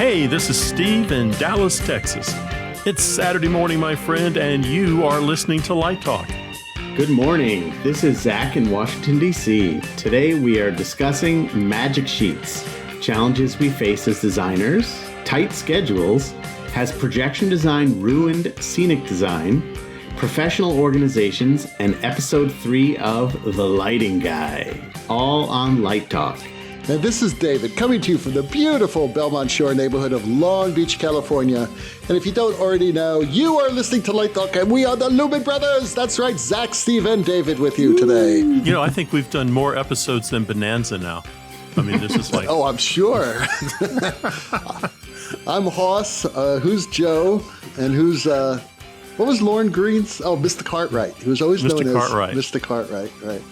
Hey, this is Steve in Dallas, Texas. It's Saturday morning, my friend, and you are listening to Light Talk. Good morning. This is Zach in Washington, D.C. Today we are discussing magic sheets, challenges we face as designers, tight schedules, has projection design ruined scenic design, professional organizations, and episode 3 of The Lighting Guy, all on Light Talk. And this is David coming to you from the beautiful Belmont Shore neighborhood of Long Beach, California. And if you don't already know, you are listening to Light Talk, and we are the Lumen Brothers. That's right, Zach, Steve, and David with you today. You know, I think we've done more episodes than Bonanza now. I mean, this is like... Oh, I'm sure. I'm Hoss. Who's Joe? And who's... what was Lorne Green's? Oh, Mr. Cartwright. He was always known as Mr. Cartwright, right.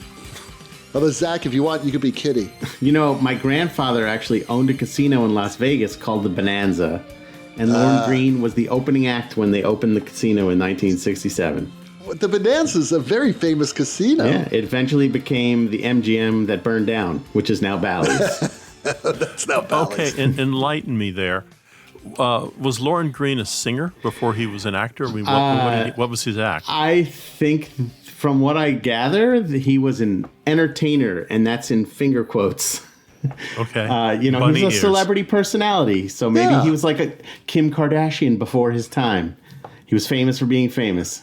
Although, Zach, if you want, you could be Kitty. You know, my grandfather actually owned a casino in Las Vegas called the Bonanza, and Lorne Green was the opening act when they opened the casino in 1967. The Bonanza is a very famous casino. Yeah, it eventually became the MGM that burned down, which is now Bally's. That's now Bally's. Okay, enlighten me there. Was Lorne Green a singer before he was an actor? I mean, what was his act? I think... From what I gather, he was an entertainer, and that's in finger quotes. Okay. He was a celebrity personality, so maybe he was like a Kim Kardashian before his time. He was famous for being famous.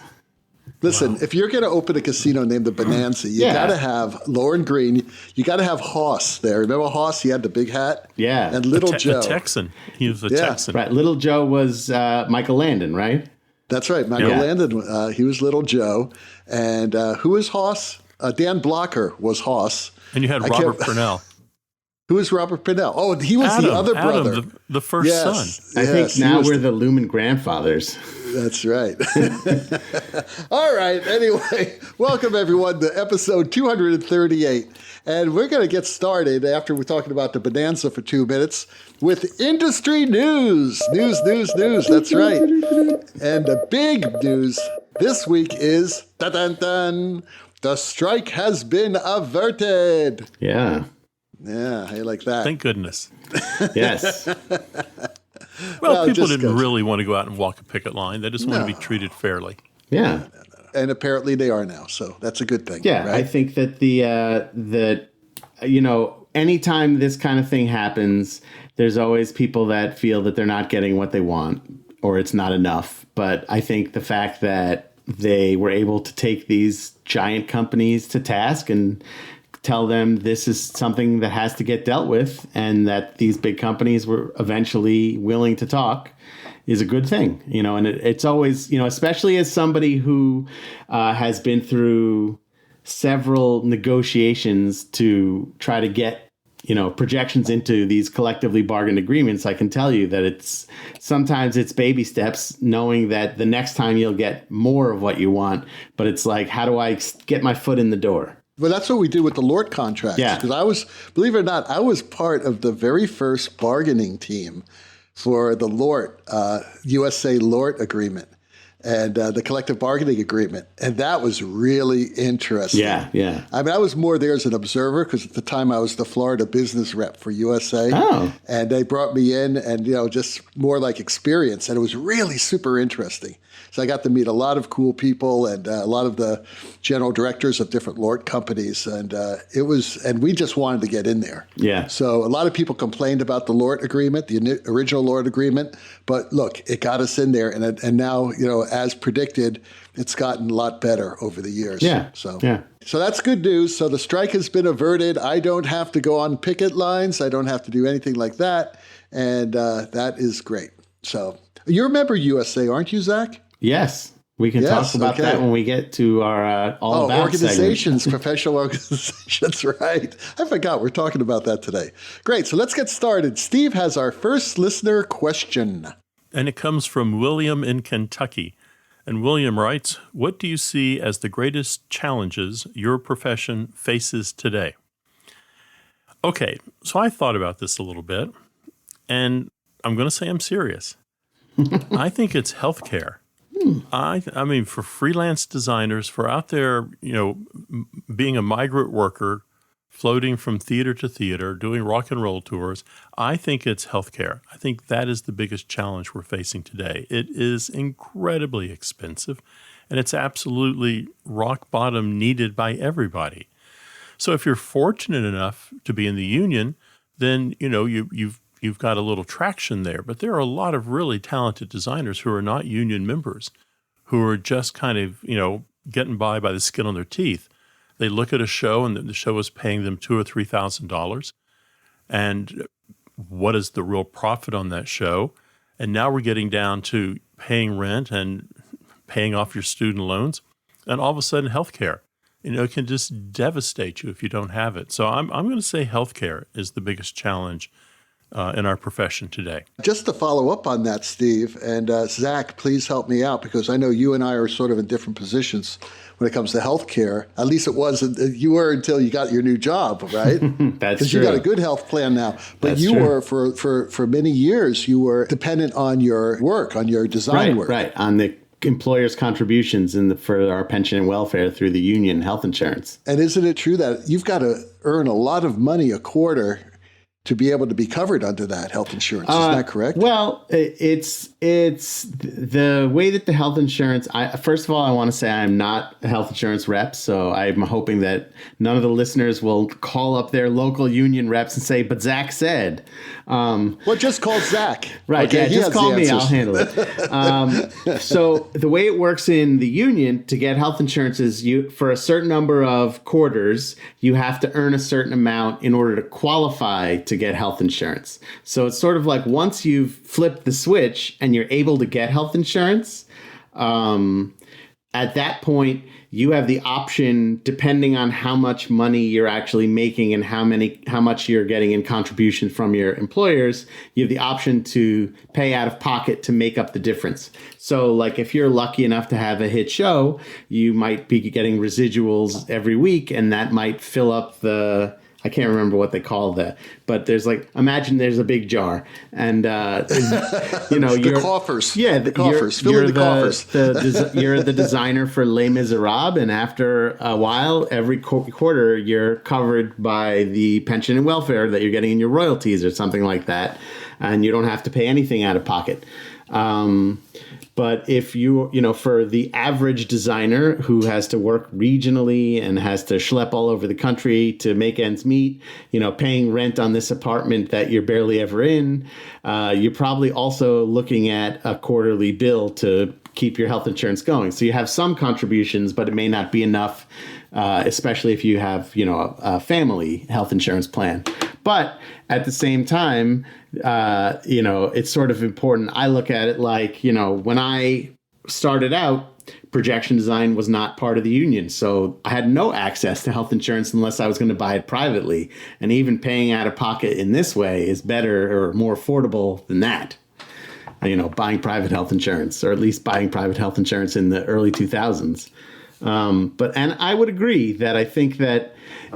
Listen, if you're going to open a casino named the Bonanza, you got to have Lorne Green. You got to have Hoss there. Remember Hoss? He had the big hat? Yeah. And Little Joe. A Texan. He was a Texan. Right. Little Joe was Michael Landon, right? That's right. Michael Landon, he was Little Joe. And who was Hoss? Dan Blocker was Hoss. And you had Robert Purnell. Who was Robert Purnell? Oh, he was the other brother. The first son. I think now we're the Lumen Grandfathers. That's right. All right. Anyway, welcome everyone to episode 238. And we're going to get started after we're talking about the Bonanza for 2 minutes with industry news. News. That's right. And the big news this week is, dun-dun-dun, the strike has been averted. Yeah. Yeah, I like that. Thank goodness. Yes. Well, people didn't really want to go out and walk a picket line. They just want to be treated fairly. Yeah. And apparently they are now, so that's a good thing. Yeah, right? I think that anytime this kind of thing happens, there's always people that feel that they're not getting what they want or it's not enough. But I think the fact that they were able to take these giant companies to task and tell them this is something that has to get dealt with and that these big companies were eventually willing to talk is a good thing, and it's always, especially as somebody who has been through several negotiations to try to get, projections into these collectively bargained agreements. I can tell you that sometimes it's baby steps, knowing that the next time you'll get more of what you want. But it's like, how do I get my foot in the door? Well, that's what we did with the LORT contracts. Yeah. Because believe it or not, I was part of the very first bargaining team for the LORT, USA LORT agreement and the collective bargaining agreement. And that was really interesting. Yeah. I mean, I was more there as an observer because at the time I was the Florida business rep for USA. Oh. And they brought me in and, just more like experience. And it was really super interesting. So I got to meet a lot of cool people and a lot of the general directors of different LORT companies. And and we just wanted to get in there. Yeah. So a lot of people complained about the LORT agreement, the original LORT agreement. But look, it got us in there. And now, as predicted, it's gotten a lot better over the years. Yeah. So that's good news. So the strike has been averted. I don't have to go on picket lines. I don't have to do anything like that. And that is great. So you remember USA, aren't you, Zach? Yes. We can talk about that when we get to our all about organizations, segment. professional organizations, right? I forgot we're talking about that today. Great. So let's get started. Steve has our first listener question. And it comes from William in Kentucky. And William writes, what do you see as the greatest challenges your profession faces today? Okay, so I thought about this a little bit, and I'm going to say I'm serious. I think it's healthcare. I mean, for freelance designers, for out there, being a migrant worker floating from theater to theater, doing rock and roll tours. I think it's healthcare. I think that is the biggest challenge we're facing today. It is incredibly expensive, and it's absolutely rock bottom needed by everybody. So if you're fortunate enough to be in the union, then you've got a little traction there. But there are a lot of really talented designers who are not union members, who are just kind of getting by the skin on their teeth. They look at a show and the show is paying them $2,000 or $3,000. And what is the real profit on that show? And now we're getting down to paying rent and paying off your student loans. And all of a sudden, healthcare, it can just devastate you if you don't have it. So I'm going to say healthcare is the biggest challenge in our profession today. Just to follow up on that, Steve, and Zach, please help me out, because I know you and I are sort of in different positions when it comes to healthcare. At least it was, you were until you got your new job, right? That's Because true. you got a good health plan now. But That's you true. were, for many years, you were dependent on your work, on your design work. Right, on the employer's contributions for our pension and welfare through the union health insurance. And isn't it true that you've got to earn a lot of money a quarter to be able to be covered under that health insurance? Isn't that correct? Well, it's the way that the health insurance. First of all, I want to say I'm not a health insurance rep, so I'm hoping that none of the listeners will call up their local union reps and say, "But Zach said." Well, just call Zach. Right. Okay, Yeah. he Just has call the me. answers. I'll handle it. So the way it works in the union to get health insurance is for a certain number of quarters, you have to earn a certain amount in order to qualify to get health insurance. So it's sort of like once you've flipped the switch and you're able to get health insurance, at that point, you have the option, depending on how much money you're actually making and how much you're getting in contribution from your employers, you have the option to pay out of pocket to make up the difference. So like if you're lucky enough to have a hit show, you might be getting residuals every week, and that might fill up I can't remember what they call that, but imagine there's a big jar, and The coffers. Yeah, the coffers. Fill in the coffers. You're the designer for Les Miserables, and after a while, every quarter, you're covered by the pension and welfare that you're getting in your royalties or something like that, and you don't have to pay anything out of pocket. But if for the average designer who has to work regionally and has to schlep all over the country to make ends meet, paying rent on this apartment that you're barely ever in, you're probably also looking at a quarterly bill to keep your health insurance going. So you have some contributions, but it may not be enough, especially if you have, a family health insurance plan. But at the same time, it's sort of important. I look at it like, when I started out, projection design was not part of the union. So I had no access to health insurance unless I was going to buy it privately. And even paying out of pocket in this way is better or more affordable than that. Buying private health insurance, or at least buying private health insurance in the early 2000s. And I would agree that I think that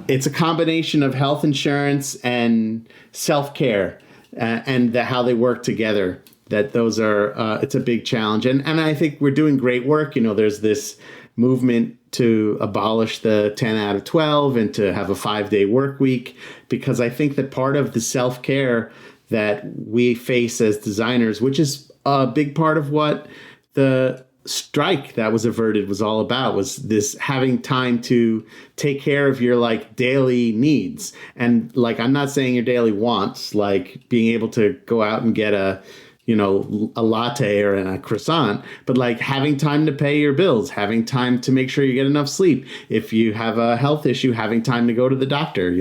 it's a combination of health insurance and self-care and how they work together. That those are, it's a big challenge. And I think we're doing great work. There's this movement to abolish the 10 out of 12 and to have a 5-day work week, because I think that part of the self-care that we face as designers, which is a big part of what the strike that was averted was all about, was this having time to take care of your daily needs. And I'm not saying your daily wants, like being able to go out and get a latte or a croissant, but having time to pay your bills, having time to make sure you get enough sleep. If you have a health issue, having time to go to the doctor.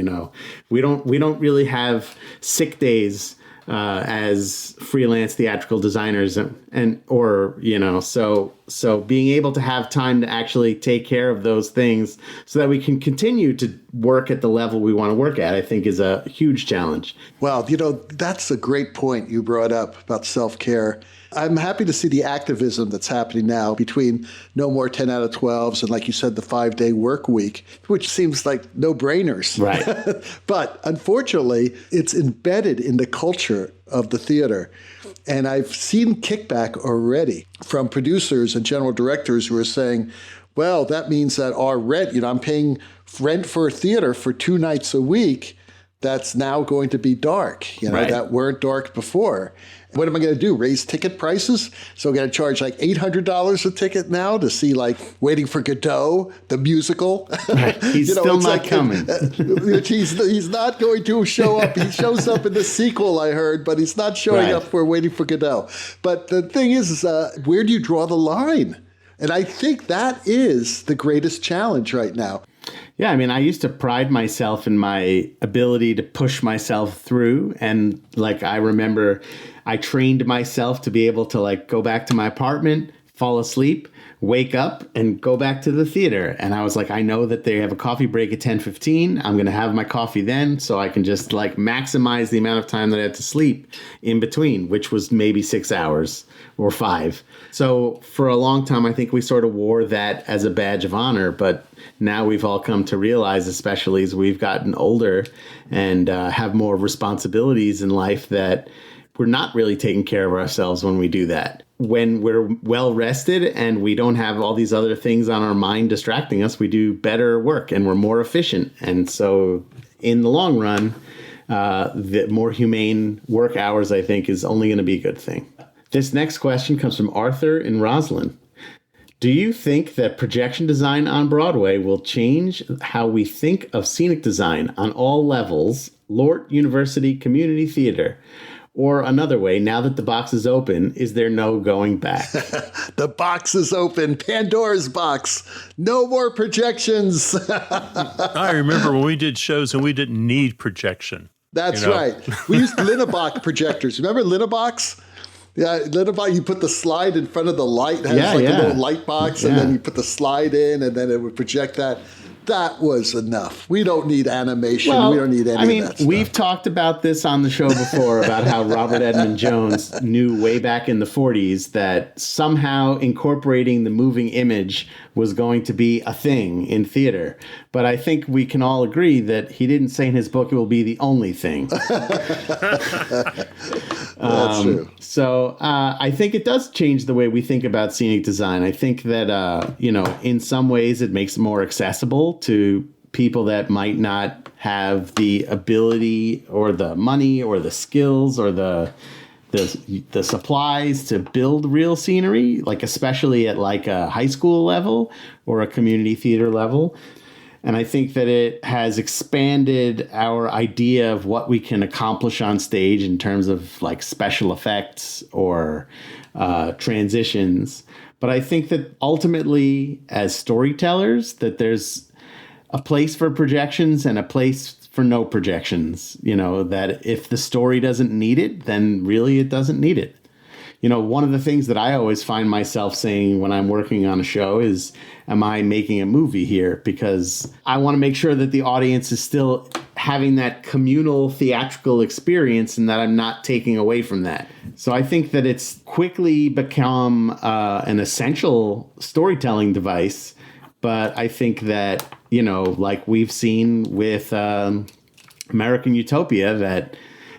We don't really have sick days as freelance theatrical designers, so being able to have time to actually take care of those things so that we can continue to work at the level we want to work at, I think is a huge challenge. Well, that's a great point you brought up about self-care. I'm happy to see the activism that's happening now between no more 10 out of 12s and, like you said, the 5-day work week, which seems like no-brainers. Right. But unfortunately, it's embedded in the culture of the theater. And I've seen kickback already from producers and general directors who are saying, well, that means that our rent, I'm paying rent for a theater for 2 nights a week that's now going to be dark, Right. that weren't dark before. What am I going to do? Raise ticket prices? So I'm going to charge like $800 a ticket now to see like Waiting for Godot, the musical. Right. He's still it's not coming. He's not going to show up. He shows up in the sequel, I heard, but he's not showing Right. up for Waiting for Godot. But the thing is where do you draw the line? And I think that is the greatest challenge right now. Yeah, I mean, I used to pride myself in my ability to push myself through. And like, I remember I trained myself to be able to like go back to my apartment, fall asleep, wake up and go back to the theater. And I was like, I know that they have a coffee break at 10:15. I'm going to have my coffee then so I can just like maximize the amount of time that I had to sleep in between, which was maybe 6 hours or 5. So for a long time, I think we sort of wore that as a badge of honor. But now we've all come to realize, especially as we've gotten older and have more responsibilities in life, that we're not really taking care of ourselves when we do that. When we're well rested and we don't have all these other things on our mind distracting us, we do better work and we're more efficient. And so in the long run, the more humane work hours, I think, is only going to be a good thing. This next question comes from Arthur in Roslyn. Do you think that projection design on Broadway will change how we think of scenic design on all levels, Lort University Community Theater? Or another way, now that the box is open, is there no going back? The box is open. Pandora's box. No more projections. I remember when we did shows and we didn't need projection. That's right. We used Linebox projectors. Remember Linebox? Yeah, Linebox, you put the slide in front of the light. It has a little light box, and then you put the slide in, and then it would project that. That was enough. We don't need animation. We don't need any of that stuff. We've talked about this on the show before about how Robert Edmund Jones knew way back in the 40s that somehow incorporating the moving image was going to be a thing in theater. But I think we can all agree that he didn't say in his book it will be the only thing. That's true. So I think it does change the way we think about scenic design. I think that, in some ways it makes it more accessible to people that might not have the ability or the money or the skills or the supplies to build real scenery, like especially at like a high school level or a community theater level. And I think that it has expanded our idea of what we can accomplish on stage in terms of like special effects or transitions. But I think that ultimately, as storytellers, that there's a place for projections and a place for no projections. That if the story doesn't need it, then really it doesn't need it. One of the things that I always find myself saying when I'm working on a show is, am I making a movie here? Because I want to make sure that the audience is still having that communal theatrical experience and that I'm not taking away from that. So I think that it's quickly become an essential storytelling device. But I think that, like we've seen with American Utopia, that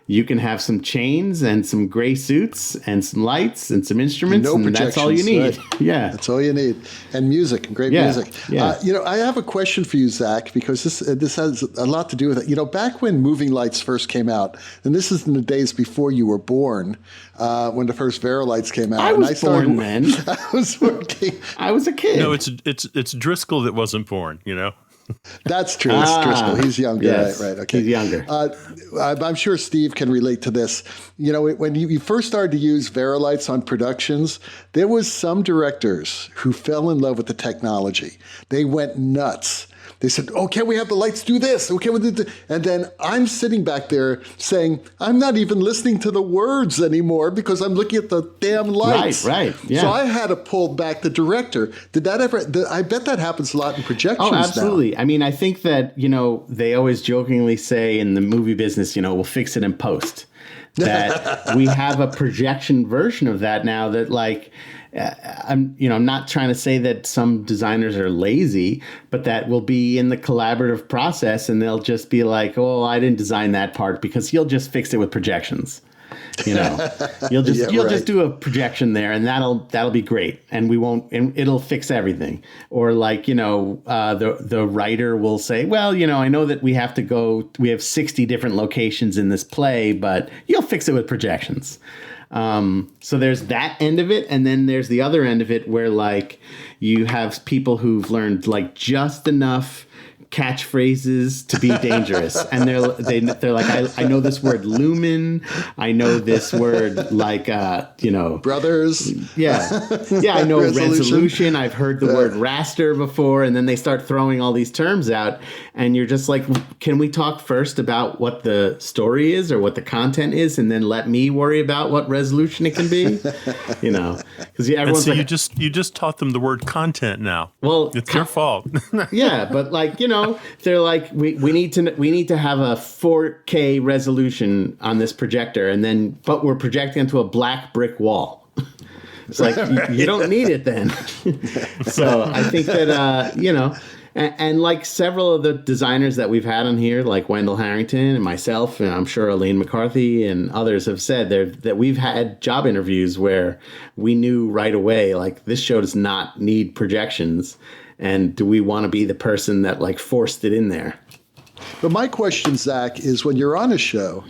you can have some chains and some gray suits and some lights and some instruments, and that's all you need. Right? Yeah. That's all you need. And music, and great music. Yeah. I have a question for you, Zach, because this has a lot to do with it. Back when moving lights first came out, and this is in the days before you were born, when the first Verilights came out. I was born then. I was working. I was a kid. No, it's Driscoll that wasn't born, That's true. It's Driscoll. He's younger. Yes, Right. Okay. He's younger. I'm sure Steve can relate to this. When you first started to use Verilights on productions, there was some directors who fell in love with the technology. They went nuts. They said, "Oh, can we have the lights do this? Oh, can we do this?" And then I'm sitting back there saying, "I'm not even listening to the words anymore because I'm looking at the damn lights." Right. Yeah. So I had to pull back the director. Did that ever? I bet that happens a lot in projections. Oh, absolutely. Now. I mean, I think that, they always jokingly say in the movie business, we'll fix it in post. That we have a projection version of that now that I'm not trying to say that some designers are lazy, but that will be in the collaborative process and they'll just be like, "Oh, I didn't design that part," because he'll just fix it with projections. You know, you'll just do a projection there, and that'll be great, and it'll fix everything. Or like, the writer will say, well, I know that we have 60 different locations in this play, but you'll fix it with projections. So there's that end of it, and then there's the other end of it where like you have people who've learned like just enough catchphrases to be dangerous, and they're like, I know this word lumen, I know this word like brothers, I know resolution, I've heard the word raster before, and then they start throwing all these terms out, and you're just like, can we talk first about what the story is or what the content is, and then let me worry about what resolution it can be? Because everyone's like, you just taught them the word content now. Well, it's your fault. Yeah, but like, they're like, we need to have a 4K resolution on this projector, but we're projecting into a black brick wall. It's like, you don't need it then. So I think that, and like several of the designers that we've had on here, like Wendell Harrington and myself, and I'm sure Elaine McCarthy and others have said that we've had job interviews where we knew right away, like, this show does not need projections. And do we want to be the person that like forced it in there? But my question, Zach, is when you're on a show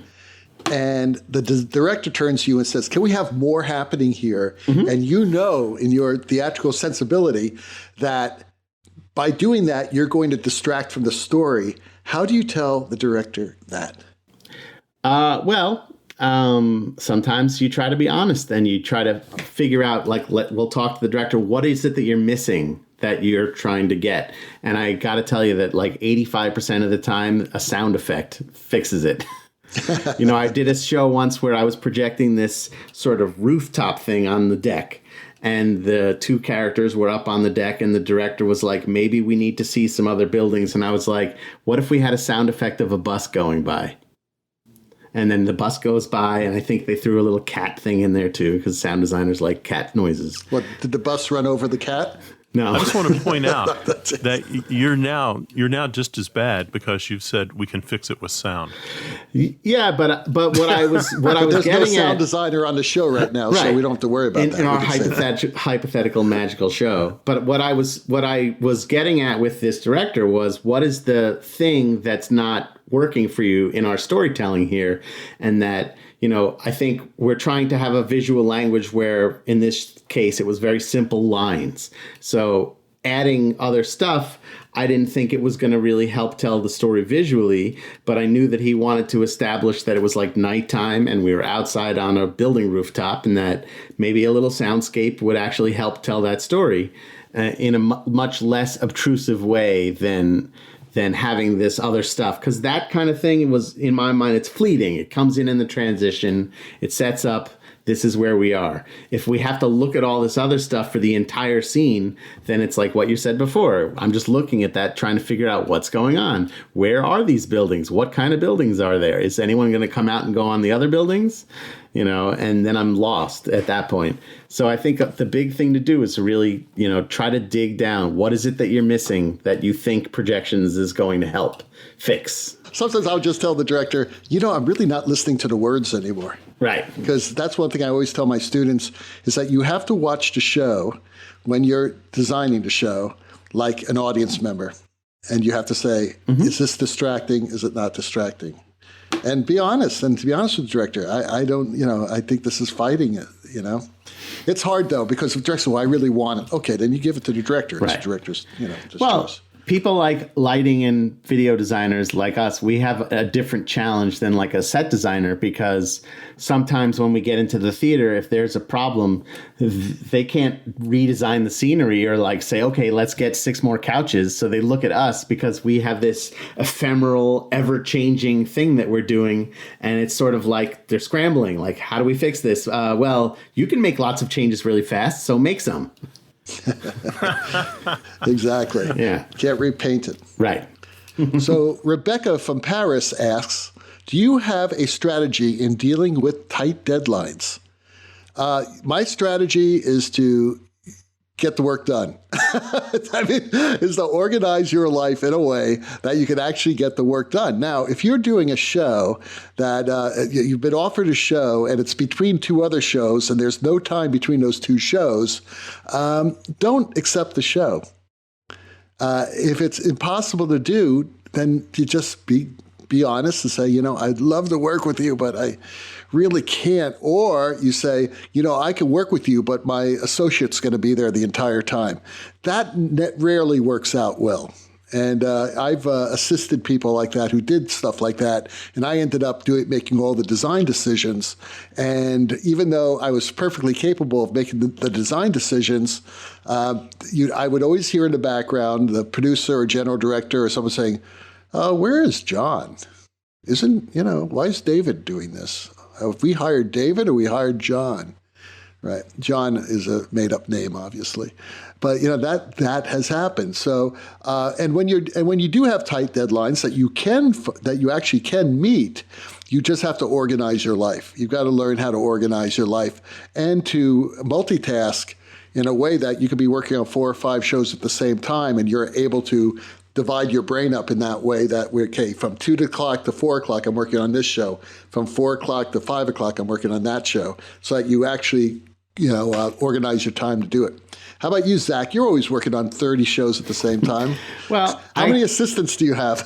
and the director turns to you and says, can we have more happening here? Mm-hmm. And in your theatrical sensibility that by doing that, you're going to distract from the story. How do you tell the director that? Sometimes you try to be honest and you try to figure out, like, we'll talk to the director. What is it that you're missing that you're trying to get? And I got to tell you that like 85% of the time, a sound effect fixes it. I did a show once where I was projecting this sort of rooftop thing on the deck, and the two characters were up on the deck, and the director was like, maybe we need to see some other buildings. And I was like, what if we had a sound effect of a bus going by? And then the bus goes by, and I think they threw a little cat thing in there too, because sound designers like cat noises. What, did the bus run over the cat? No. I just want to point out that you're now just as bad because you've said we can fix it with sound. Yeah, but what I was there's getting no sound at, designer on the show right now, so we don't have to worry about that. In our hypothetical magical show. But what I was getting at with this director was, what is the thing that's not working for you in our storytelling here? And that, I think we're trying to have a visual language where, in this case, it was very simple lines. So adding other stuff, I didn't think it was going to really help tell the story visually, but I knew that he wanted to establish that it was like nighttime and we were outside on a building rooftop, and that maybe a little soundscape would actually help tell that story in a much less obtrusive way than having this other stuff. Because that kind of thing was, in my mind, it's fleeting. It comes in the transition. It sets up, this is where we are. If we have to look at all this other stuff for the entire scene, then it's like what you said before. I'm just looking at that, trying to figure out what's going on. Where are these buildings? What kind of buildings are there? Is anyone going to come out and go on the other buildings? And then I'm lost at that point. So I think the big thing to do is to really, try to dig down. What is it that you're missing that you think projections is going to help fix? Sometimes I'll just tell the director, I'm really not listening to the words anymore. Right. Because that's one thing I always tell my students, is that you have to watch the show when you're designing the show like an audience member. And you have to say, is this distracting? Is it not distracting? And be honest. And to be honest with the director, I don't, I think this is fighting it, It's hard, though, because the director, I really want it. Okay, then you give it to the director. It's the director's, choice. People like lighting and video designers like us, we have a different challenge than like a set designer, because sometimes when we get into the theater, if there's a problem, they can't redesign the scenery or like say, okay, let's get 6 more couches. So they look at us because we have this ephemeral, ever-changing thing that we're doing. And it's sort of like they're scrambling. Like, how do we fix this? Well, you can make lots of changes really fast, so make some. Exactly. Yeah. Can't repaint it. Right. So Rebecca from Paris asks, do you have a strategy in dealing with tight deadlines? My strategy is to get the work done. I mean, is to organize your life in a way that you can actually get the work done. Now, if you're doing a show that you've been offered a show and it's between two other shows and there's no time between those two shows, don't accept the show. If it's impossible to do, then you just be honest and say, I'd love to work with you, but I really can't. Or you say, I can work with you, but my associate's going to be there the entire time. That rarely works out well. And I've assisted people like that who did stuff like that. And I ended up making all the design decisions. And even though I was perfectly capable of making the design decisions, I would always hear in the background the producer or general director or someone saying, where is John? Why is David doing this? Have we hired David or we hired John? Right. John is a made-up name, obviously, but that has happened. So, and when you do have tight deadlines that you actually can meet, you just have to organize your life. You've got to learn how to organize your life and to multitask in a way that you could be working on 4 or 5 shows at the same time, and you're able to divide your brain up in that way that from 2 o'clock to 4 o'clock, I'm working on this show. From 4 o'clock to 5 o'clock, I'm working on that show. So that you actually, organize your time to do it. How about you, Zach? You're always working on 30 shows at the same time. Well, how many assistants do you have?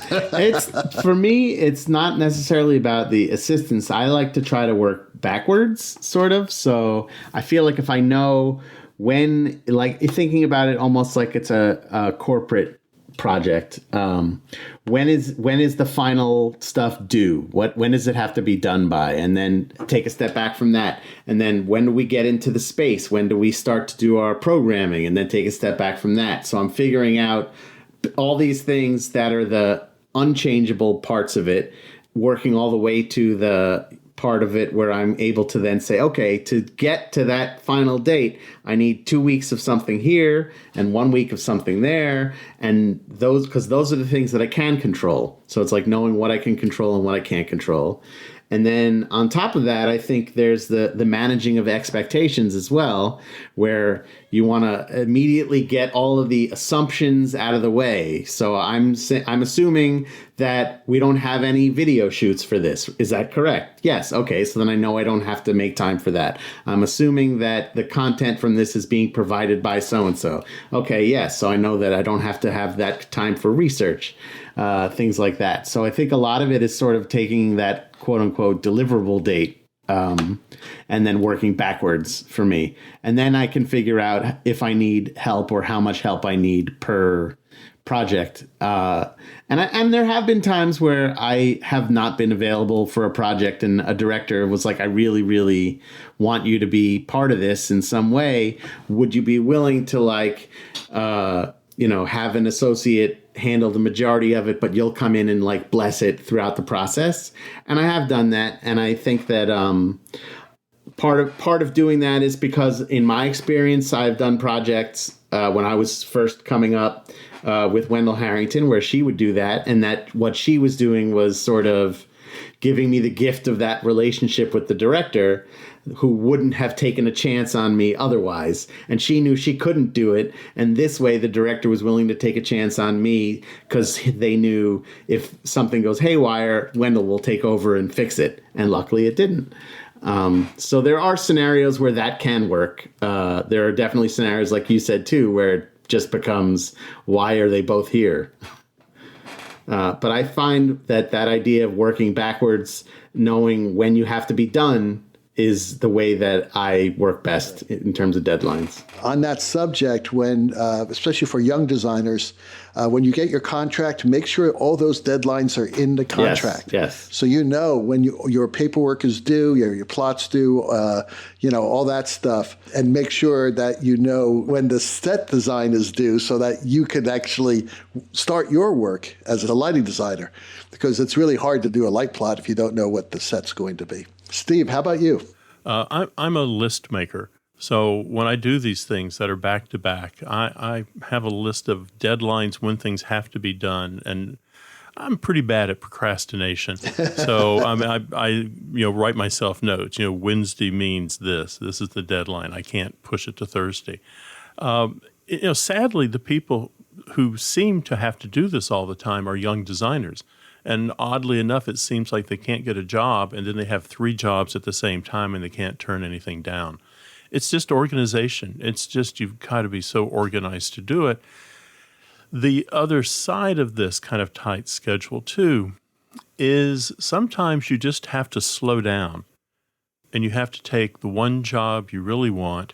For me, it's not necessarily about the assistants. I like to try to work backwards, sort of. So I feel like if I know when, like thinking about it almost like it's a corporate project. When is the final stuff due? When does it have to be done by? And then take a step back from that. And then when do we get into the space? When do we start to do our programming? And then take a step back from that. So I'm figuring out all these things that are the unchangeable parts of it, working all the way to the part of it where I'm able to then say, okay, to get to that final date, I need 2 weeks of something here and 1 week of something there. And because those are the things that I can control. So it's like knowing what I can control and what I can't control. And then on top of that, I think there's the managing of expectations as well, where you want to immediately get all of the assumptions out of the way. So I'm assuming that we don't have any video shoots for this. Is that correct? Yes. Okay. So then I know I don't have to make time for that. I'm assuming that the content from this is being provided by so-and-so. Okay. Yes. So I know that I don't have to have that time for research, things like that. So I think a lot of it is sort of taking that quote unquote deliverable date and then working backwards for me. And then I can figure out if I need help or how much help I need per project. And there have been times where I have not been available for a project and a director was like, I really, really want you to be part of this in some way. Would you be willing to have an associate handle the majority of it, but you'll come in and bless it throughout the process? And I have done that. And I think that part of doing that is because in my experience, I've done projects when I was first coming up with Wendell Harrington, where she would do that. And that what she was doing was sort of giving me the gift of that relationship with the director, who wouldn't have taken a chance on me otherwise. And she knew she couldn't do it. And this way, the director was willing to take a chance on me because they knew if something goes haywire, Wendell will take over and fix it. And luckily it didn't. So there are scenarios where that can work. There are definitely scenarios, like you said, too, where it just becomes, why are they both here? But I find that idea of working backwards, knowing when you have to be done, is the way that I work best in terms of deadlines. On that subject, when especially for young designers, when you get your contract, make sure all those deadlines are in the contract. Yes. So when your paperwork is due, your plots due, all that stuff, and make sure that you know when the set design is due, so that you can actually start your work as a lighting designer, because it's really hard to do a light plot if you don't know what the set's going to be. Steve, how about you? I'm a list maker. So when I do these things that are back to back, I have a list of deadlines when things have to be done, and I'm pretty bad at procrastination. So I write myself notes. Wednesday means this. This is the deadline. I can't push it to Thursday. Sadly, the people who seem to have to do this all the time are young designers. And oddly enough, it seems like they can't get a job, and then they have 3 jobs at the same time, and they can't turn anything down. It's just organization. It's just you've got to be so organized to do it. The other side of this kind of tight schedule, too, is sometimes you just have to slow down, and you have to take the one job you really want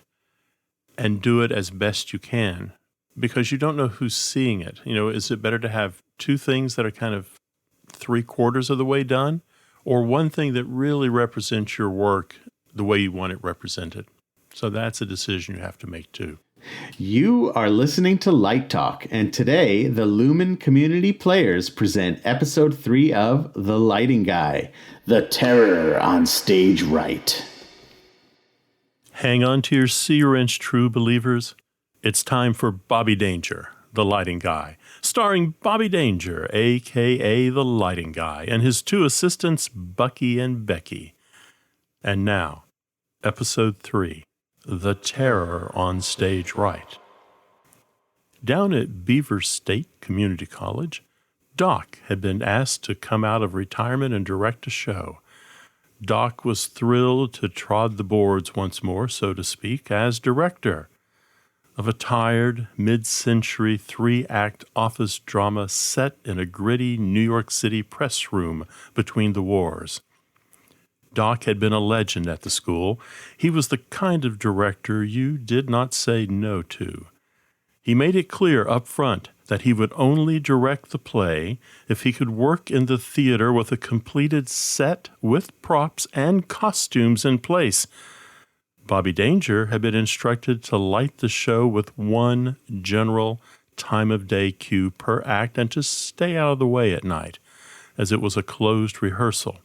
and do it as best you can, because you don't know who's seeing it. Is it better to have 2 things that are kind of 3/4 of the way done, or one thing that really represents your work the way you want it represented? So that's a decision you have to make too. You are listening to Light Talk, and today the Lumen Community Players present episode 3 of The Lighting Guy, The Terror on Stage Right. Hang on to your C-wrench, true believers. It's time for Bobby Danger, The Lighting Guy, starring Bobby Danger, a.k.a. The Lighting Guy, and his 2 assistants, Bucky and Becky. And now, episode 3, The Terror on Stage Right. Down at Beaver State Community College, Doc had been asked to come out of retirement and direct a show. Doc was thrilled to trod the boards once more, so to speak, as director of a tired, mid-century 3-act office drama set in a gritty New York City press room between the wars. Doc had been a legend at the school. He was the kind of director you did not say no to. He made it clear up front that he would only direct the play if he could work in the theater with a completed set with props and costumes in place. Bobby Danger had been instructed to light the show with one general time-of-day cue per act and to stay out of the way at night, as it was a closed rehearsal.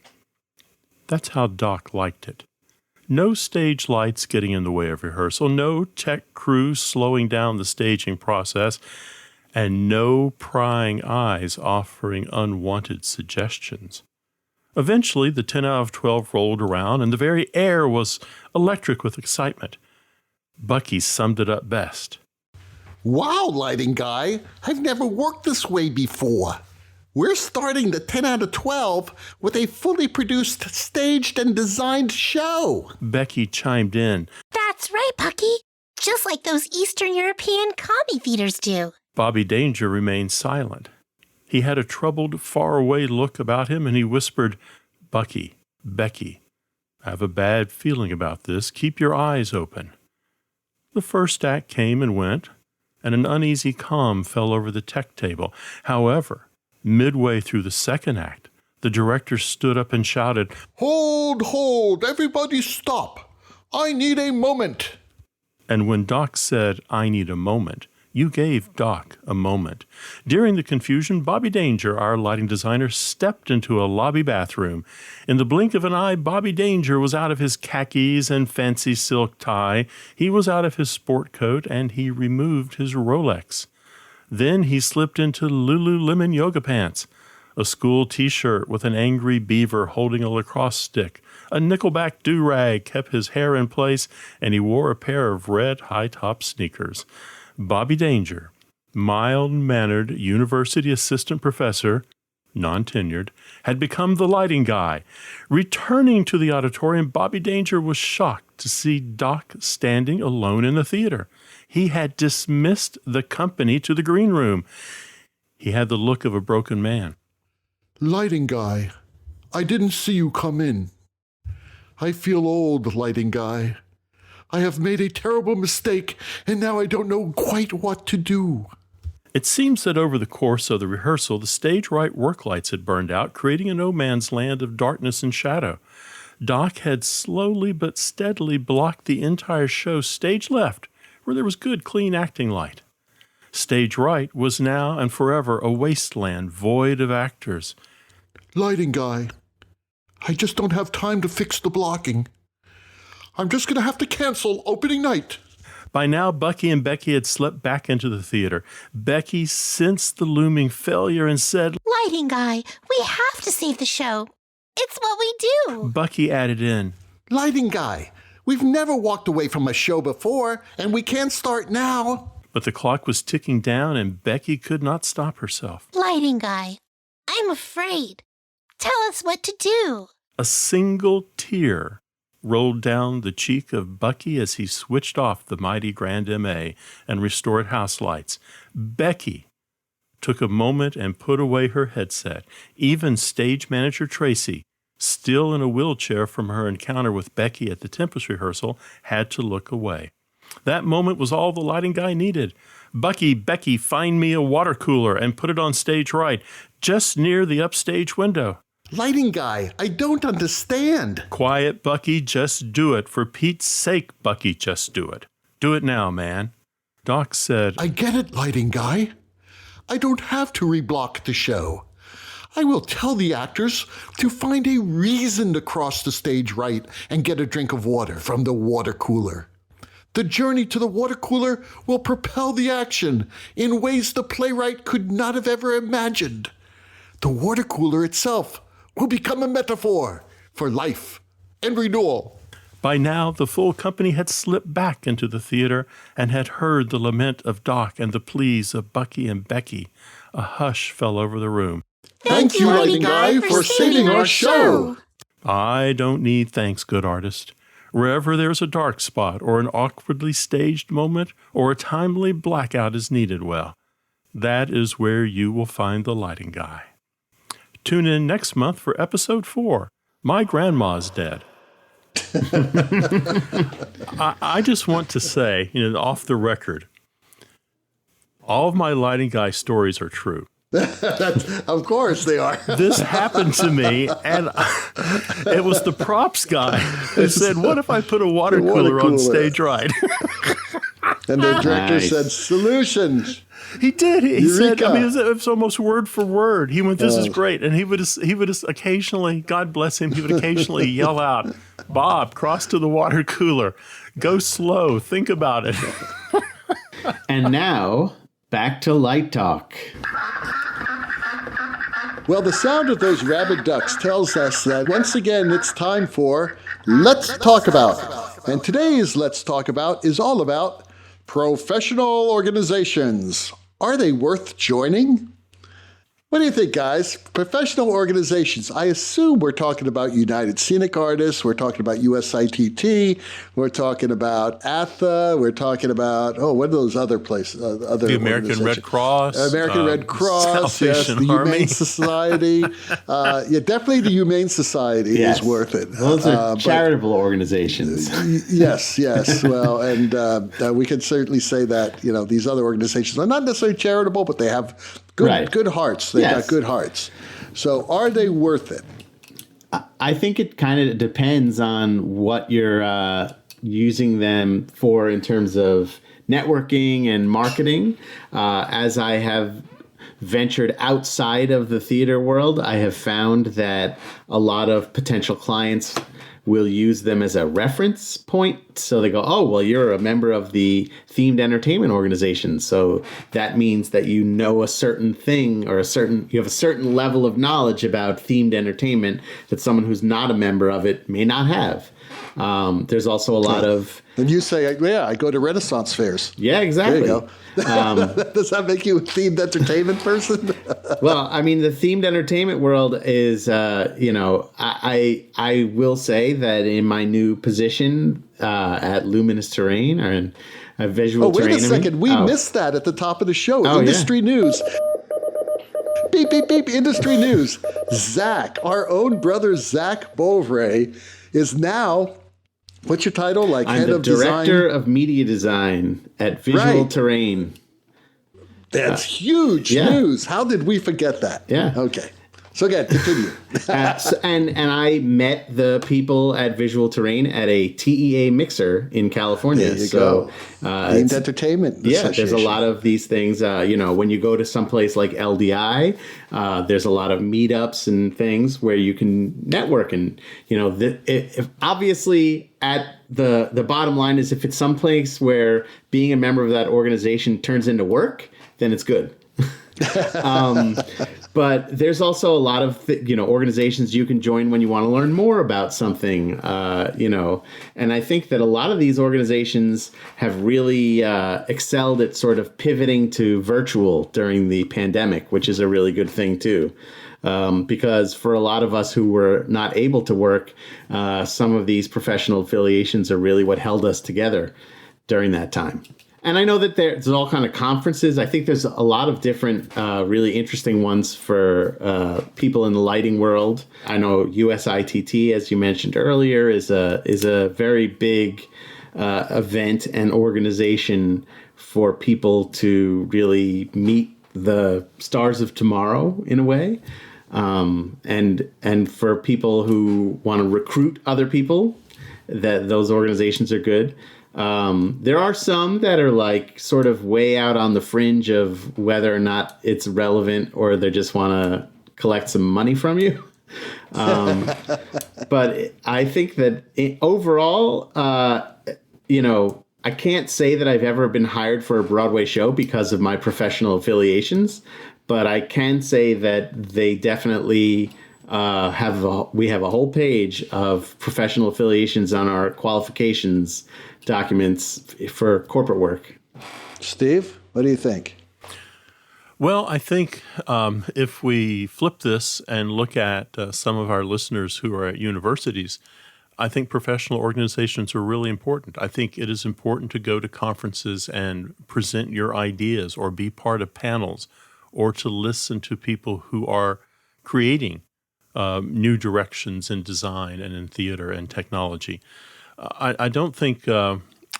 That's how Doc liked it. No stage lights getting in the way of rehearsal, no tech crew slowing down the staging process, and no prying eyes offering unwanted suggestions. Eventually, the 10 out of 12 rolled around, and the very air was electric with excitement. Bucky summed it up best. Wow, Lighting Guy, I've never worked this way before. We're starting the 10 out of 12 with a fully produced, staged, and designed show. Becky chimed in. That's right, Bucky. Just like those Eastern European commie theaters do. Bobby Danger remained silent. He had a troubled, faraway look about him, and he whispered, Bucky, Becky, I have a bad feeling about this. Keep your eyes open. The first act came and went, and an uneasy calm fell over the tech table. However, midway through the second act, the director stood up and shouted, Hold, everybody stop. I need a moment. And when Doc said, I need a moment, you gave Doc a moment. During the confusion, Bobby Danger, our lighting designer, stepped into a lobby bathroom. In the blink of an eye, Bobby Danger was out of his khakis and fancy silk tie. He was out of his sport coat, and he removed his Rolex. Then he slipped into Lululemon yoga pants, a school T-shirt with an angry beaver holding a lacrosse stick. A nickelback do-rag kept his hair in place, and he wore a pair of red high-top sneakers. Bobby Danger, mild-mannered university assistant professor, non-tenured, had become the lighting guy. Returning to the auditorium, Bobby Danger was shocked to see Doc standing alone in the theater. He had dismissed the company to the green room. He had the look of a broken man. Lighting Guy, I didn't see you come in. I feel old, Lighting Guy. I have made a terrible mistake, and now I don't know quite what to do. It seems that over the course of the rehearsal, the stage right work lights had burned out, creating a no-man's land of darkness and shadow. Doc had slowly but steadily blocked the entire show stage left, where there was good, clean acting light. Stage right was now and forever a wasteland void of actors. Lighting Guy, I just don't have time to fix the blocking. I'm just going to have to cancel opening night. By now, Bucky and Becky had slipped back into the theater. Becky sensed the looming failure and said, Lighting Guy, we have to save the show. It's what we do. Bucky added in, Lighting Guy, We've never walked away from a show before, and we can't start now. But the clock was ticking down, and Becky could not stop herself. Lighting guy, I'm afraid. Tell us what to do. A single tear rolled down the cheek of Bucky as he switched off the mighty Grand MA and restored house lights. Becky took a moment and put away her headset. Even stage manager Tracy, still in a wheelchair from her encounter with Becky at the Tempest rehearsal, had to look away. That moment was all the lighting guy needed. Becky, find me a water cooler and put it on stage right, just near the upstage window. Lighting guy, I don't understand. Quiet, Bucky, just do it. For Pete's sake, Bucky, just do it. Do it now, man. Doc said, I get it, lighting guy. I don't have to reblock the show. I will tell the actors to find a reason to cross the stage right and get a drink of water from the water cooler. The journey to the water cooler will propel the action in ways the playwright could not have ever imagined. The water cooler itself will become a metaphor for life and renewal. By now, the full company had slipped back into the theater and had heard the lament of Doc and the pleas of Bucky and Becky. A hush fell over the room. Thank you, lighting guy, for saving our show. I don't need thanks, good artist. Wherever there's a dark spot or an awkwardly staged moment or a timely blackout is needed, well, that is where you will find the lighting guy. Tune in next month for episode 4, My Grandma's Dead. I just want to say, off the record, all of my lighting guy stories are true. Of course they are. This happened to me, and it was the props guy who said, what if I put a water cooler on stage right? And the director said, solutions. He did. He said, Eureka. it was almost word for word. He went, this is great. And he would just occasionally, God bless him, he would occasionally yell out, Bob, cross to the water cooler. Go slow. Think about it. And now, back to Light Talk. Well, the sound of those rabid ducks tells us that once again it's time for Let's Talk About. And today's Let's Talk About is all about professional organizations. Are they worth joining? What do you think, guys? Professional organizations. I assume we're talking about United Scenic Artists. We're talking about USITT. We're talking about ATHA. We're talking about, what are those other places? The American Red Cross. American Red Cross, yes. The Army. Humane Society. Definitely the Humane Society is worth it. Those are charitable organizations. Yes. Well, and we can certainly say that, these other organizations are not necessarily charitable, but they have good hearts. They've got good hearts. So are they worth it? I think it kind of depends on what you're using them for in terms of networking and marketing. As I have ventured outside of the theater world, I have found that a lot of potential clients will use them as a reference point. So they go, oh, well, you're a member of the themed entertainment organization. So that means that you know a certain thing or you have a certain level of knowledge about themed entertainment that someone who's not a member of it may not have. There's also a lot of... And you say, I go to Renaissance fairs. Yeah, exactly. There you go. Does that make you a themed entertainment person? Well, I mean, the themed entertainment world is, I will say that in my new position at Luminous Terrain or in visual terrain. Wait a second. We missed that at the top of the show. Industry news. Beep, beep, beep. Industry news. Zach, our own brother Zach Bovray, is now... What's your title? I'm head the of design? director of media design at Visual Terrain. That's huge news. How did we forget that? Yeah. Okay. So again, continue. And I met the people at Visual Terrain at a TEA mixer in California. There you go. Themed Entertainment Association. There's a lot of these things. When you go to someplace like LDI, there's a lot of meetups and things where you can network. And if obviously at the bottom line is if it's someplace where being But there's also a lot of organizations you can join when you want to learn more about something, and I think that a lot of these organizations have really excelled at sort of pivoting to virtual during the pandemic, which is a really good thing too. Because for a lot of us who were not able to work, some of these professional affiliations are really what held us together during that time. And I know that there's all kind of conferences. I think there's a lot of different really interesting ones for people in the lighting world. I know USITT, as you mentioned earlier, is a very big event and organization for people to really meet the stars of tomorrow in a way. And for people who want to recruit other people, that those organizations are good. There are some that are like sort of way out on the fringe of whether or not it's relevant, or they just want to collect some money from you. But I think that overall, I can't say that I've ever been hired for a Broadway show because of my professional affiliations, but I can say that they definitely we have a whole page of professional affiliations on our qualifications documents for corporate work. Steve, what do you think? Well, I think if we flip this and look at some of our listeners who are at universities, I think professional organizations are really important. I think it is important to go to conferences and present your ideas or be part of panels or to listen to people who are creating new directions in design and in theater and technology. I don't think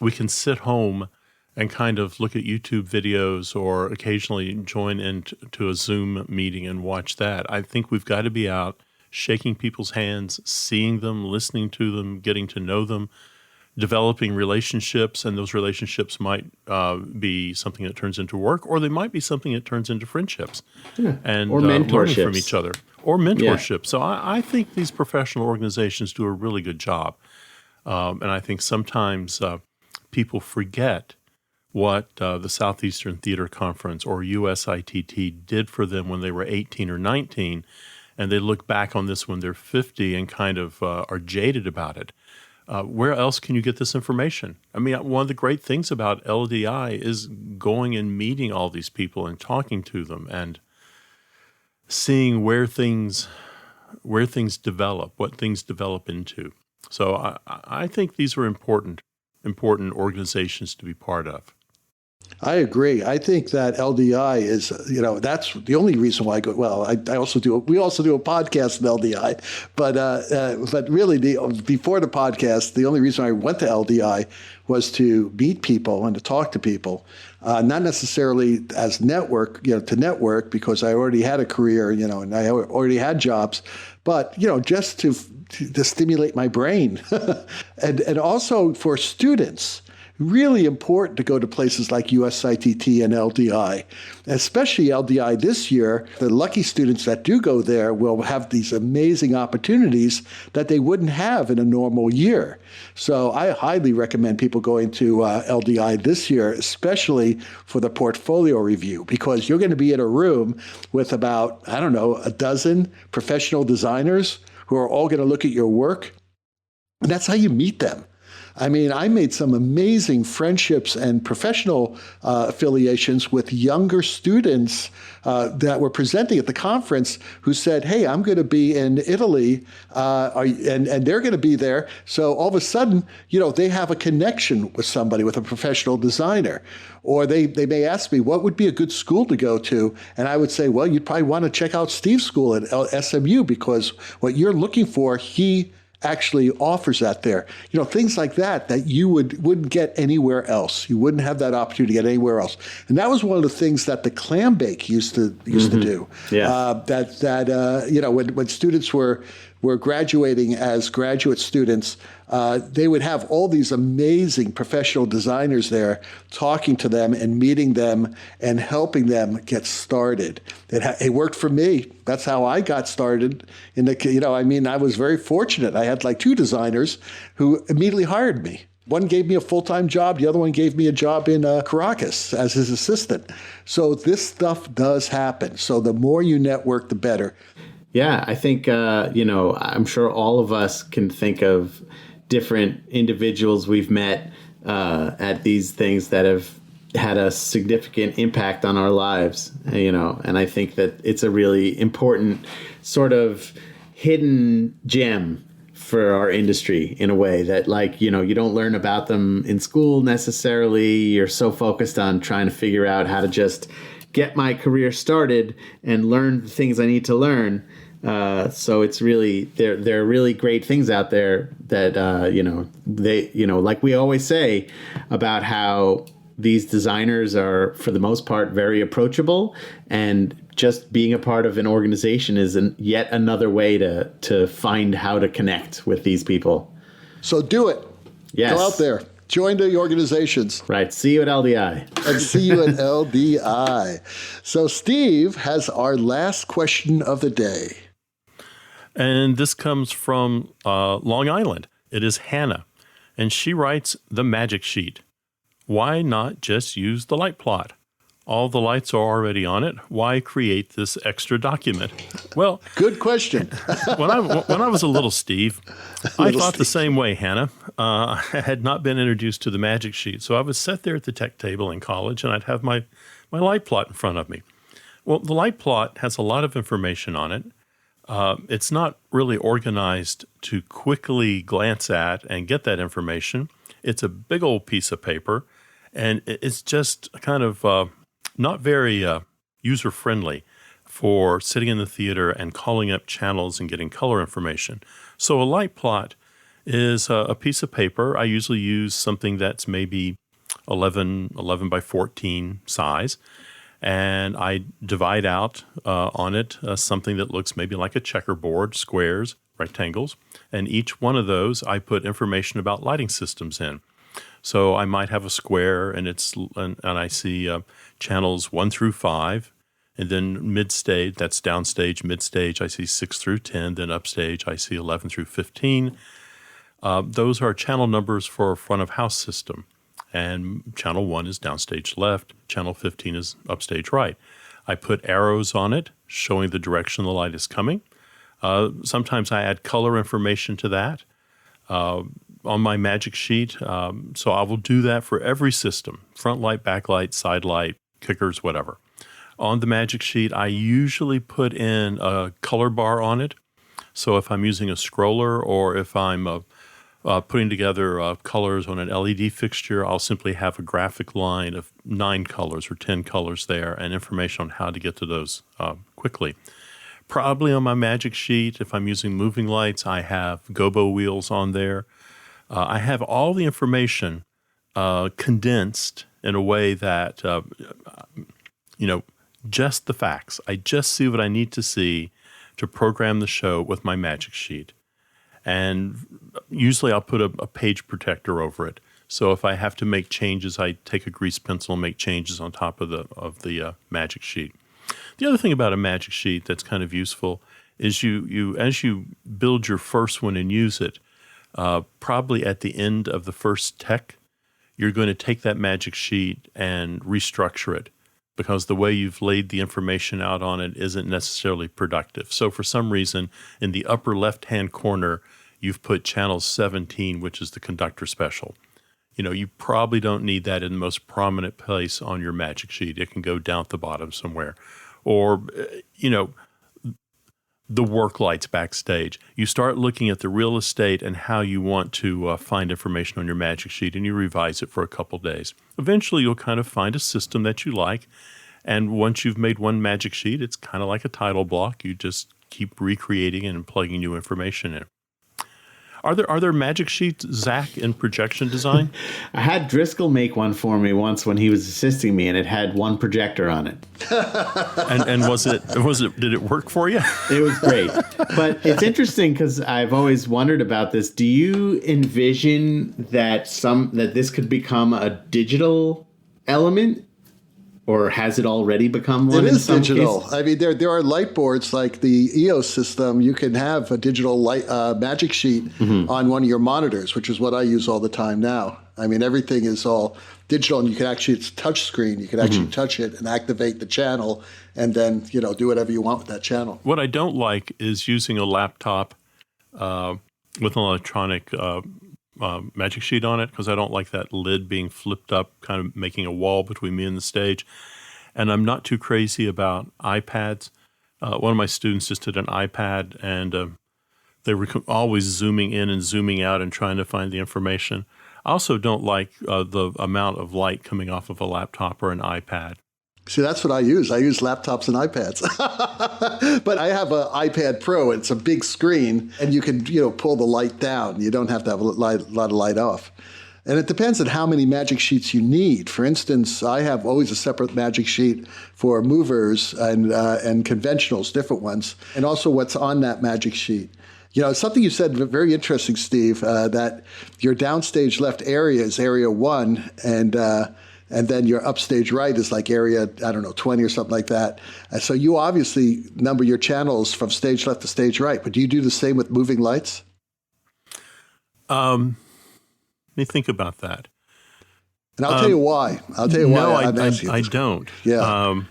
we can sit home and kind of look at YouTube videos or occasionally join into a Zoom meeting and watch that. I think we've got to be out shaking people's hands, seeing them, listening to them, getting to know them, developing relationships, and those relationships might be something that turns into work, or they might be something that turns into friendships and or learning mentorships from each other, or mentorship. Yeah. So I think these professional organizations do a really good job. And I think sometimes people forget what the Southeastern Theater Conference or USITT did for them when they were 18 or 19, and they look back on this when they're 50 and kind of are jaded about it. Where else can you get this information? I mean, one of the great things about LDI is going and meeting all these people and talking to them and seeing where things develop, what things develop into. So I think these are important organizations to be part of. I agree. I think that LDI is, that's the only reason why I go. Well, we also do a podcast in LDI, but really before the podcast, the only reason I went to LDI was to meet people and to talk to people, not necessarily as network, to network, because I already had a career, and I already had jobs, but, just to stimulate my brain and also for students. Really important to go to places like USITT and LDI, especially LDI this year. The lucky students that do go there will have these amazing opportunities that they wouldn't have in a normal year. So I highly recommend people going to LDI this year, especially for the portfolio review, because you're going to be in a room with about, a dozen professional designers who are all going to look at your work. And that's how you meet them. I mean, I made some amazing friendships and professional affiliations with younger students that were presenting at the conference who said, hey, I'm going to be in Italy, and they're going to be there. So all of a sudden, they have a connection with somebody, with a professional designer. Or they may ask me, what would be a good school to go to? And I would say, well, you'd probably want to check out Steve's school at SMU, because what you're looking for, he actually offers that there. Things like that you wouldn't get anywhere else. You wouldn't have that opportunity to get anywhere else. And that was one of the things that the clam bake used to do. Yeah. When students were graduating as graduate students, they would have all these amazing professional designers there talking to them and meeting them and helping them get started. It worked for me. That's how I got started. I was very fortunate. I had like 2 designers who immediately hired me. One gave me a full-time job. The other one gave me a job in Caracas as his assistant. So this stuff does happen. So the more you network, the better. Yeah, I think, I'm sure all of us can think of different individuals we've met at these things that have had a significant impact on our lives, and I think that it's a really important sort of hidden gem for our industry in a way that, you don't learn about them in school necessarily. You're so focused on trying to figure out how to just get my career started and learn the things I need to learn. So it's really, there are really great things out there that, like we always say about how these designers are, for the most part, very approachable, and just being a part of an organization is yet another way to find how to connect with these people. So do it. Yes. Go out there. Join the organizations. Right. See you at LDI. And see you at LDI. So Steve has our last question of the day. And this comes from Long Island. It is Hannah. And she writes, the magic sheet. Why not just use the light plot? All the lights are already on it. Why create this extra document? Well, good question. when I was a little Steve, I thought the same way, Hannah. I had not been introduced to the magic sheet. So I would sit there at the tech table in college and I'd have my light plot in front of me. Well, the light plot has a lot of information on it. It's not really organized to quickly glance at and get that information. It's a big old piece of paper, and it's just kind of not very user-friendly for sitting in the theater and calling up channels and getting color information. So a light plot is a piece of paper. I usually use something that's maybe 11 by 14 size. And I divide out on it something that looks maybe like a checkerboard, squares, rectangles. And each one of those, I put information about lighting systems in. So I might have a square, and I see channels 1 through 5, and then mid-stage, that's downstage, mid-stage, I see 6 through 10, then upstage, I see 11 through 15. Those are channel numbers for a front-of-house system. And channel 1 is downstage left, channel 15 is upstage right. I put arrows on it showing the direction the light is coming. Sometimes I add color information to that on my magic sheet. So I will do that for every system, front light, back light, side light, kickers, whatever. On the magic sheet, I usually put in a color bar on it. So if I'm using a scroller or if I'm putting together colors on an LED fixture, I'll simply have a graphic line of 9 colors or 10 colors there and information on how to get to those quickly. Probably on my magic sheet, if I'm using moving lights, I have gobo wheels on there. I have all the information condensed in a way that, just the facts. I just see what I need to see to program the show with my magic sheet. And usually I'll put a page protector over it. So if I have to make changes, I take a grease pencil and make changes on top of the magic sheet. The other thing about a magic sheet that's kind of useful is you as you build your first one and use it, probably at the end of the first tech, you're going to take that magic sheet and restructure it because the way you've laid the information out on it isn't necessarily productive. So for some reason, in the upper left-hand corner, you've put channel 17, which is the conductor special. You probably don't need that in the most prominent place on your magic sheet. It can go down at the bottom somewhere. Or, the work lights backstage. You start looking at the real estate and how you want to find information on your magic sheet, and you revise it for a couple days. Eventually, you'll kind of find a system that you like, and once you've made one magic sheet, it's kind of like a title block. You just keep recreating and plugging new information in. Are there magic sheets, Zach, in projection design? I had Driscoll make one for me once when he was assisting me, and it had one projector on it. and did it work for you? It was great. But it's interesting because I've always wondered about this. Do you envision that this could become a digital element Or has it already become one? It in is some digital. cases? I mean, there are light boards like the EOS system. You can have a digital light magic sheet on one of your monitors, which is what I use all the time now. I mean, everything is all digital, and you can actually, it's touch screen. You can actually touch it and activate the channel, and then, you know, do whatever you want with that channel. What I don't like is using a laptop with an electronic magic sheet on it, because I don't like that lid being flipped up, kind of making a wall between me and the stage. And I'm not too crazy about iPads. One of my students just did an iPad, and they were always zooming in and zooming out and trying to find the information. I also don't like the amount of light coming off of a laptop or an iPad. See, that's what I use. I use laptops and iPads. But I have an iPad Pro, and it's a big screen, and you can, you know, pull the light down. You don't have to have a lot of light off. And it depends on how many magic sheets you need. For instance, I have always a separate magic sheet for movers and conventionals, different ones, and also what's on that magic sheet. You know, something you said very interesting, Steve, that your downstage left area is area 1, and then your upstage right is like area, I don't know, 20 or something like that. So you obviously number your channels from stage left to stage right, but do you do the same with moving lights? Let me think about that. And I'll tell you why. No, I'm asking I this. don't. Yeah.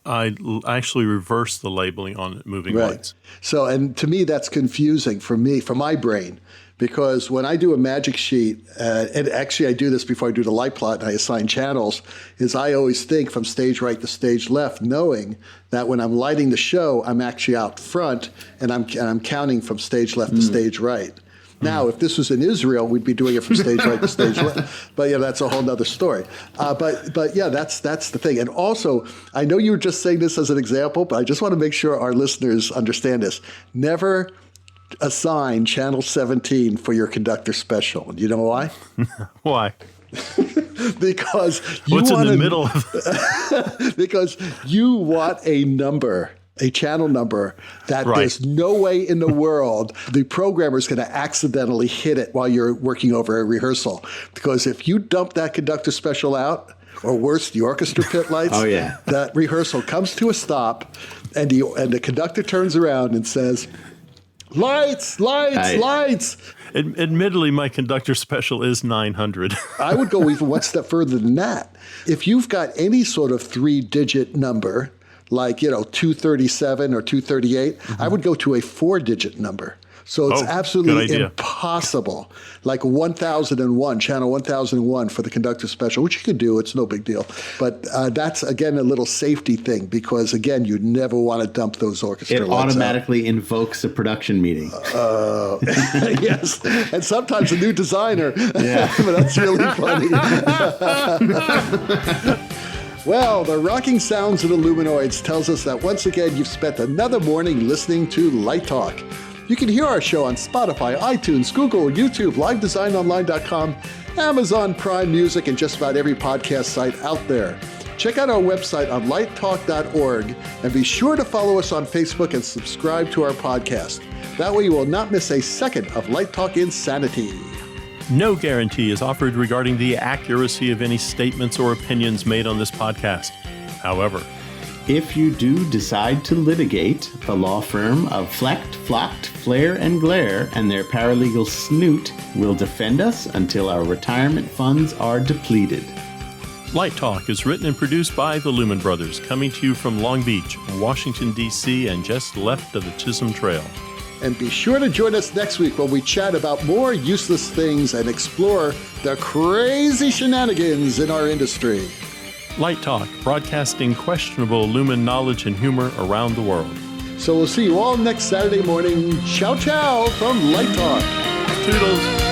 I actually reverse the labeling on moving lights. So, and to me, that's confusing for my brain, because when I do a magic sheet, and actually I do this before I do the light plot and I assign channels, is I always think from stage right to stage left, knowing that when I'm lighting the show, I'm actually out front, and I'm counting from stage left to stage right. Now, if this was in Israel, we'd be doing it from stage right to stage left. But yeah, that's a whole nother story. But yeah, that's the thing. And also, I know you were just saying this as an example, but I just want to make sure our listeners understand this. Never assign channel 17 for your conductor special. You know why? Why? Because you What's want in the middle of because you want a number, a channel number that Right. there's no way in the world the programmer is going to accidentally hit it while you're working over a rehearsal. Because if you dump that conductor special out, or worse, the orchestra pit lights, Oh, yeah. that rehearsal comes to a stop, and the conductor turns around and says, "Lights, lights, Aye. lights." Admittedly, my conductor special is 900. I would go even one step further than that. If you've got any sort of 3-digit number, like, 237 or 238, I would go to a 4-digit number. So it's Oh, good absolutely idea. impossible. Like 1001, channel 1001 for the conductor special, which you could do. It's no big deal. But that's, again, a little safety thing, because, again, you never want to dump those orchestra It lights automatically invokes a production meeting. out. Yes. And sometimes a new designer. Yeah. But that's really funny. Well, the rocking sounds of the Luminoids tells us that once again you've spent another morning listening to Light Talk. You can hear our show on Spotify, iTunes, Google, YouTube, livedesignonline.com, Amazon Prime Music, and just about every podcast site out there. Check out our website on lighttalk.org, and be sure to follow us on Facebook and subscribe to our podcast. That way you will not miss a second of Light Talk insanity. No guarantee is offered regarding the accuracy of any statements or opinions made on this podcast. However, If you do decide to litigate, the law firm of Flecht, Flocked, Flare, and Glare and their paralegal Snoot will defend us until our retirement funds are depleted. Light Talk is written and produced by the Lumen Brothers, coming to you from Long Beach, Washington, D.C., and just left of the Chisholm Trail. And be sure to join us next week when we chat about more useless things and explore the crazy shenanigans in our industry. Light Talk, broadcasting questionable Lumen knowledge and humor around the world. So we'll see you all next Saturday morning. Ciao, ciao from Light Talk. Toodles!